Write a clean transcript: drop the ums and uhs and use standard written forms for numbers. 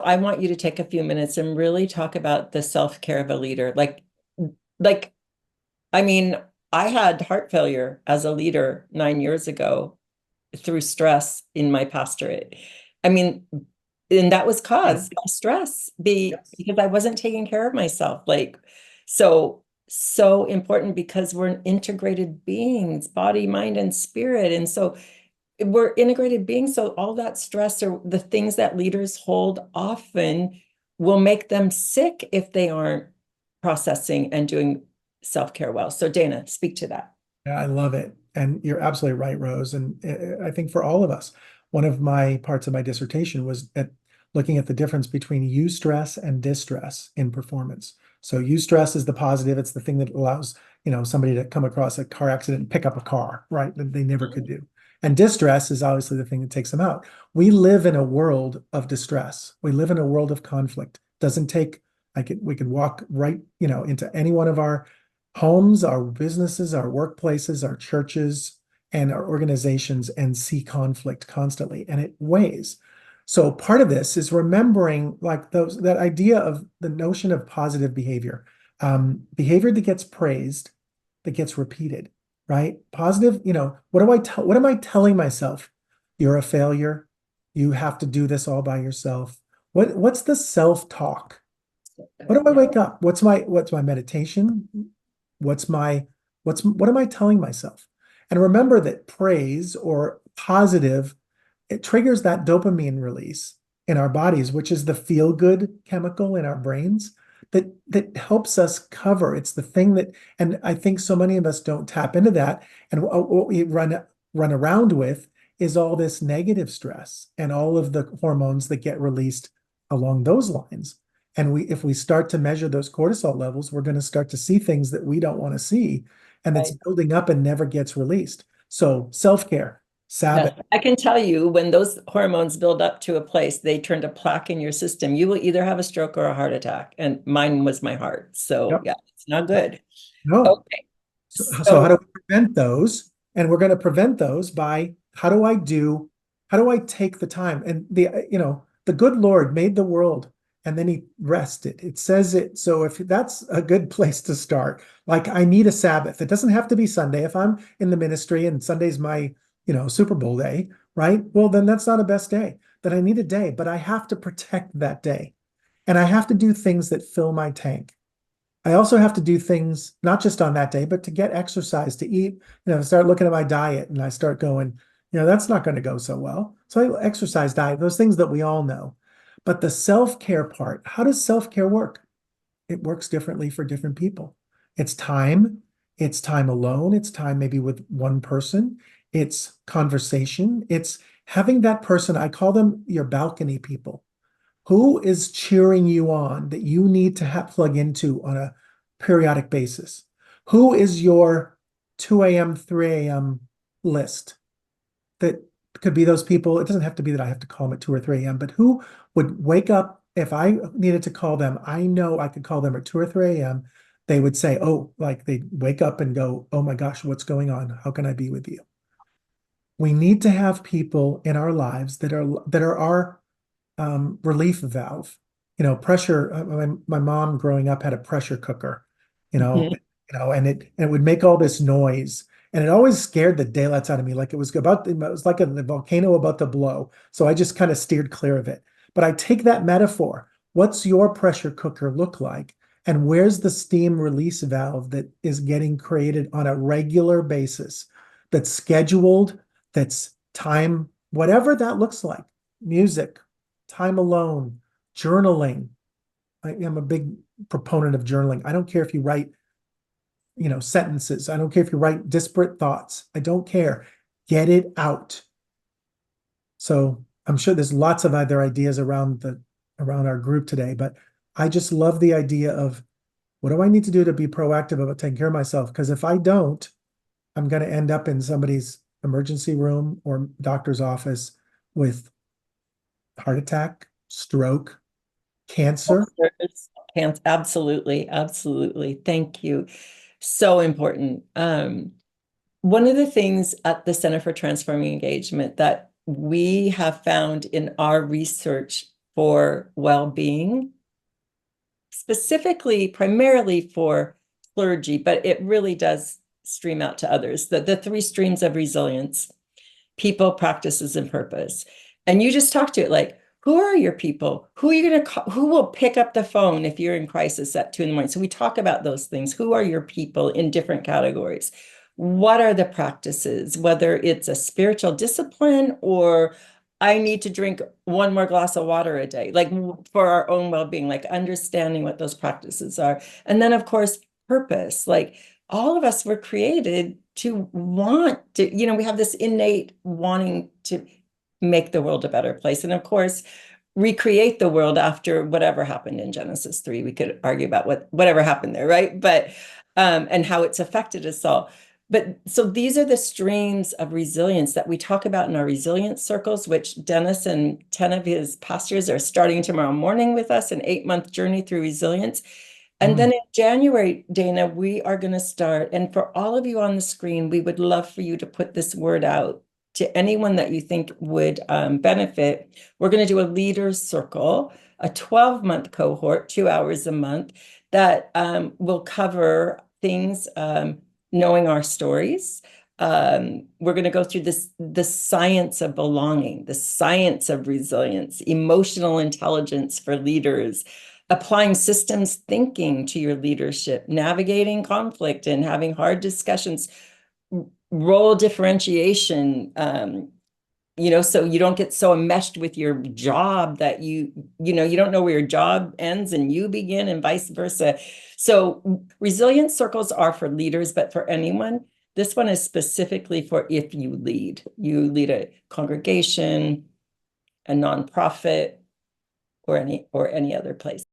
I want you to take a few minutes and really talk about the self-care of a leader. Like, I mean, I had heart failure as a leader 9 years ago through stress in my pastorate. I mean, and that was caused by stress Yes. because I wasn't taking care of myself. So important because we're integrated beings, body, mind, and spirit. And so we're integrated beings. So all that stress or the things that leaders hold often will make them sick if they aren't processing and doing self-care well. So Dana, speak to that. Yeah, I love it. And you're absolutely right, Rose. And I think for all of us, one of my parts of my dissertation was looking at the difference between eustress and distress in performance. So eustress is the positive. It's the thing that allows, somebody to come across a car accident and pick up a car, right? That they never could do. And distress is obviously the thing that takes them out. We live in a world of distress. We live in a world of conflict. Doesn't take, we could walk right, into any one of our homes, our businesses, our workplaces, our churches, and our organizations and see conflict constantly, and it weighs. So part of this is remembering like that idea of the notion of positive behavior, behavior that gets praised, that gets repeated, right? Positive, what am I telling myself? You're a failure. You have to do this all by yourself. What's the self-talk? What do I Yeah. wake up? What's my meditation? What's my what am I telling myself? And remember that praise or positive, it triggers that dopamine release in our bodies, which is the feel good chemical in our brains that helps us cover. It's the thing that, and I think so many of us don't tap into that. And what we run around with is all this negative stress and all of the hormones that get released along those lines. And if we start to measure those cortisol levels, we're going to start to see things that we don't want to see, and that's Right. building up and never gets released. So self-care, Sabbath. Yeah, I can tell you when those hormones build up to a place, they turn to plaque in your system. You will either have a stroke or a heart attack. And mine was my heart. So Yep. yeah, it's not good. No. Okay. So how do So we prevent those? And we're going to prevent those by how do I take the time? And the good Lord made the world and then he rested. It says it. So if that's a good place to start, like I need a Sabbath. It doesn't have to be Sunday. If I'm in the ministry and Sunday's my, Super Bowl day, right? Well, then that's not a best day. Then I need a day, but I have to protect that day. And I have to do things that fill my tank. I also have to do things not just on that day, but to get exercise, to eat, start looking at my diet and I start going, that's not going to go so well. So I exercise, diet, those things that we all know. But the self-care part, how does self-care work? It works differently for different people. It's time, it's time alone, it's time maybe with one person, it's conversation, it's having that person, I call them your balcony people. Who is cheering you on that you need to plug into on a periodic basis? Who is your 2 a.m., 3 a.m. list? That could be those people. It doesn't have to be that I have to call them at 2 or 3 a.m., but who would wake up if I needed to call them? I know I could call them at 2 or 3 a.m. They would say, oh, like they wake up and go, oh my gosh, what's going on? How can I be with you? We need to have people in our lives that are our relief valve. Pressure. My mom growing up had a pressure cooker, you know, mhm. and it would make all this noise, and it always scared the daylights out of me. Like it was like a volcano about to blow. So I just kind of steered clear of it. But I take that metaphor. What's your pressure cooker look like? And where's the steam release valve that is getting created on a regular basis, that's scheduled, that's time, whatever that looks like, music, time alone, journaling. I am a big proponent of journaling. I don't care if you write, sentences. I don't care if you write disparate thoughts. I don't care. Get it out. So I'm sure there's lots of other ideas around our group today, but I just love the idea of what do I need to do to be proactive about taking care of myself? Because if I don't, I'm going to end up in somebody's emergency room or doctor's office with heart attack, stroke, cancer. Can't, absolutely, absolutely. Thank you. So important. One of the things at the Center for Transforming Engagement that we have found in our research for well-being, specifically, primarily for clergy, but it really does stream out to others. The three streams of resilience: people, practices, and purpose. And you just talk to it like, who are your people? Who are you going to call? Who will pick up the phone if you're in crisis at 2 a.m? So we talk about those things. Who are your people in different categories? What are the practices, whether it's a spiritual discipline or I need to drink one more glass of water a day, like for our own well-being, like understanding what those practices are. And then, of course, purpose. Like all of us were created to want to, we have this innate wanting to make the world a better place. And of course, recreate the world after whatever happened in Genesis 3. We could argue about whatever happened there, right? But and how it's affected us all. But so these are the streams of resilience that we talk about in our resilience circles, which Dennis and 10 of his pastors are starting tomorrow morning with us, an 8-month journey through resilience. And then in January, Dana, we are going to start. And for all of you on the screen, we would love for you to put this word out to anyone that you think would benefit. We're going to do a leaders circle, a 12-month cohort, 2 hours a month, that will cover things, knowing our stories. We're going to go through the science of belonging, the science of resilience, emotional intelligence for leaders, applying systems thinking to your leadership, navigating conflict and having hard discussions, role differentiation, so you don't get so enmeshed with your job that you don't know where your job ends and you begin, and vice versa. So resilience circles are for leaders, but for anyone. This one is specifically for if you lead a congregation, a nonprofit, or any other place.